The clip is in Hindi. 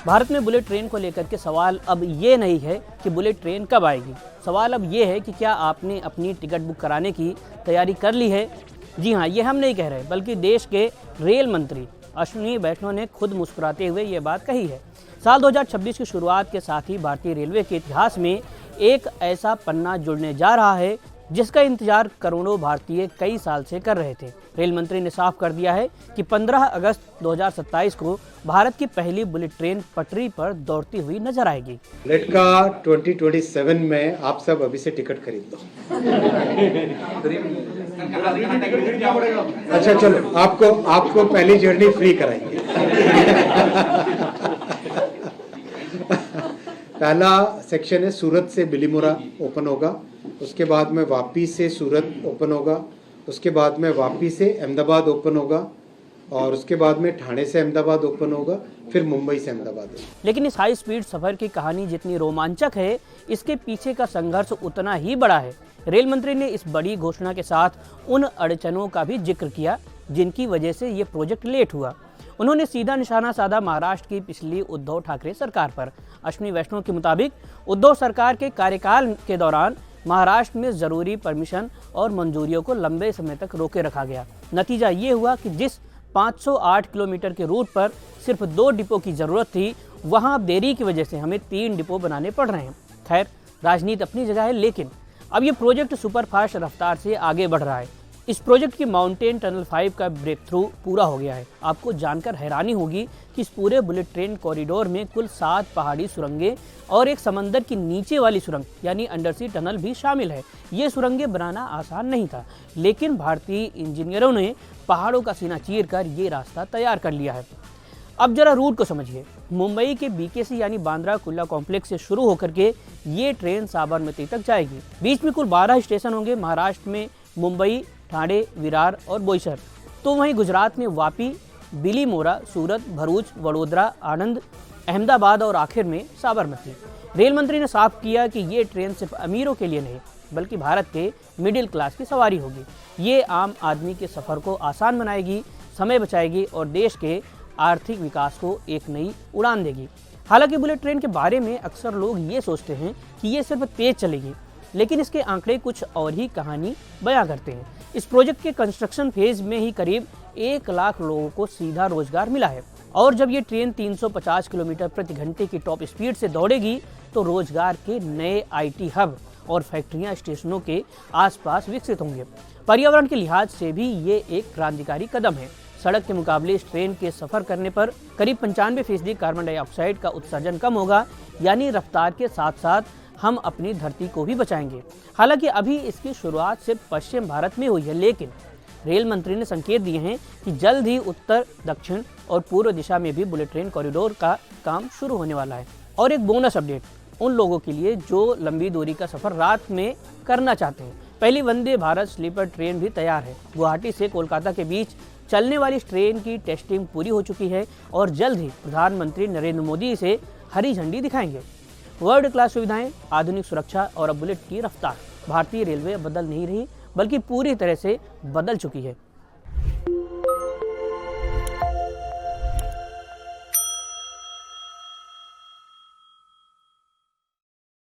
भारत में बुलेट ट्रेन को लेकर के सवाल अब ये नहीं है कि बुलेट ट्रेन कब आएगी, सवाल अब ये है कि क्या आपने अपनी टिकट बुक कराने की तैयारी कर ली है। जी हाँ, ये हम नहीं कह रहे, बल्कि देश के रेल मंत्री अश्विनी वैष्णव ने खुद मुस्कुराते हुए ये बात कही है। साल 2026 की शुरुआत के साथ ही भारतीय रेलवे के इतिहास में एक ऐसा पन्ना जुड़ने जा रहा है जिसका इंतजार करोड़ों भारतीय कई साल से कर रहे थे। रेल मंत्री ने साफ कर दिया है कि 15 अगस्त 2027 को भारत की पहली बुलेट ट्रेन पटरी पर दौड़ती हुई नजर आएगी। बुलेट का 2027 में आप सब अभी से टिकट खरीद लो। अच्छा चलो, आपको पहली जर्नी फ्री कराएंगे। पहला सेक्शन है सूरत से बिलीमोरा ओपन होगा, उसके बाद में वापी से सूरत ओपन होगा, उसके बाद में वापी से अहमदाबाद ओपन होगा और उसके बाद में ठाणे से अहमदाबाद ओपन होगा, फिर मुंबई से अहमदाबाद होगा। लेकिन इस हाई स्पीड सफर की कहानी जितनी रोमांचक है, इसके पीछे का संघर्ष उतना ही बड़ा है। रेल मंत्री ने इस बड़ी घोषणा के साथ उन अड़चनों का भी जिक्र किया जिनकी वजह से ये प्रोजेक्ट लेट हुआ। उन्होंने सीधा निशाना साधा महाराष्ट्र की पिछली उद्धव ठाकरे सरकार पर। अश्विनी वैष्णव के मुताबिक उद्धव सरकार के कार्यकाल के दौरान महाराष्ट्र में जरूरी परमिशन और मंजूरियों को लंबे समय तक रोके रखा गया। नतीजा ये हुआ कि जिस 508 किलोमीटर के रूट पर सिर्फ 2 डिपो की जरूरत थी, वहां अब देरी की वजह से हमें 3 डिपो बनाने पड़ रहे हैं। खैर, राजनीति अपनी जगह है, लेकिन अब ये प्रोजेक्ट सुपरफास्ट रफ्तार से आगे बढ़ रहा है। इस प्रोजेक्ट की माउंटेन टनल 5 का ब्रेक थ्रू पूरा हो गया है। आपको जानकर हैरानी होगी कि इस पूरे बुलेट ट्रेन कॉरिडोर में कुल 7 पहाड़ी सुरंगें और एक समंदर की नीचे वाली सुरंग यानी अंडरसी टनल भी शामिल है। ये सुरंगें बनाना आसान नहीं था, लेकिन भारतीय इंजीनियरों ने पहाड़ों का सीना चीरकर ये रास्ता तैयार कर लिया है। अब जरा रूट को समझिए। मुंबई के बीकेसी यानी बांद्रा कुर्ला कॉम्प्लेक्स से शुरू होकर के ये ट्रेन साबरमती तक जाएगी। बीच में कुल 12 स्टेशन होंगे। महाराष्ट्र में मुंबई, ठाणे, विरार और बोईसर, तो वहीं गुजरात में वापी, बिलीमोरा, सूरत, भरूच, वडोदरा, आणंद, अहमदाबाद और आखिर में साबरमती। रेल मंत्री ने साफ किया कि ये ट्रेन सिर्फ अमीरों के लिए नहीं, बल्कि भारत के मिडिल क्लास की सवारी होगी। ये आम आदमी के सफ़र को आसान बनाएगी, समय बचाएगी और देश के आर्थिक विकास को एक नई उड़ान देगी। हालांकि बुलेट ट्रेन के बारे में अक्सर लोग ये सोचते हैं कि ये सिर्फ तेज चलेगी, लेकिन इसके आंकड़े कुछ और ही कहानी बयां करते हैं। इस प्रोजेक्ट के कंस्ट्रक्शन फेज में ही करीब 1 लाख लोगों को सीधा रोजगार मिला है और जब ये ट्रेन 350 किलोमीटर प्रति घंटे की टॉप स्पीड से दौड़ेगी तो रोजगार के नए आईटी हब और फैक्ट्रियां स्टेशनों के आसपास विकसित होंगे। पर्यावरण के लिहाज से भी ये एक क्रांतिकारी कदम है। सड़क के मुकाबले इस ट्रेन के सफर करने पर करीब 95% कार्बन डाइऑक्साइड का उत्सर्जन कम होगा, यानी रफ्तार के साथ साथ हम अपनी धरती को भी बचाएंगे। हालांकि अभी इसकी शुरुआत सिर्फ पश्चिम भारत में हुई है, लेकिन रेल मंत्री ने संकेत दिए हैं कि जल्द ही उत्तर, दक्षिण और पूर्व दिशा में भी बुलेट ट्रेन कॉरिडोर का काम शुरू होने वाला है। और एक बोनस अपडेट उन लोगों के लिए जो लंबी दूरी का सफर रात में करना चाहते हैं। पहली वंदे भारत स्लीपर ट्रेन भी तैयार है। गुवाहाटी से कोलकाता के बीच चलने वाली इस ट्रेन की टेस्टिंग पूरी हो चुकी है और जल्द ही प्रधानमंत्री नरेंद्र मोदी इसे हरी झंडी दिखाएंगे। वर्ल्ड क्लास सुविधाएं, आधुनिक सुरक्षा और अब बुलेट की रफ्तार, भारतीय रेलवे बदल नहीं रही बल्कि पूरी तरह से बदल चुकी है।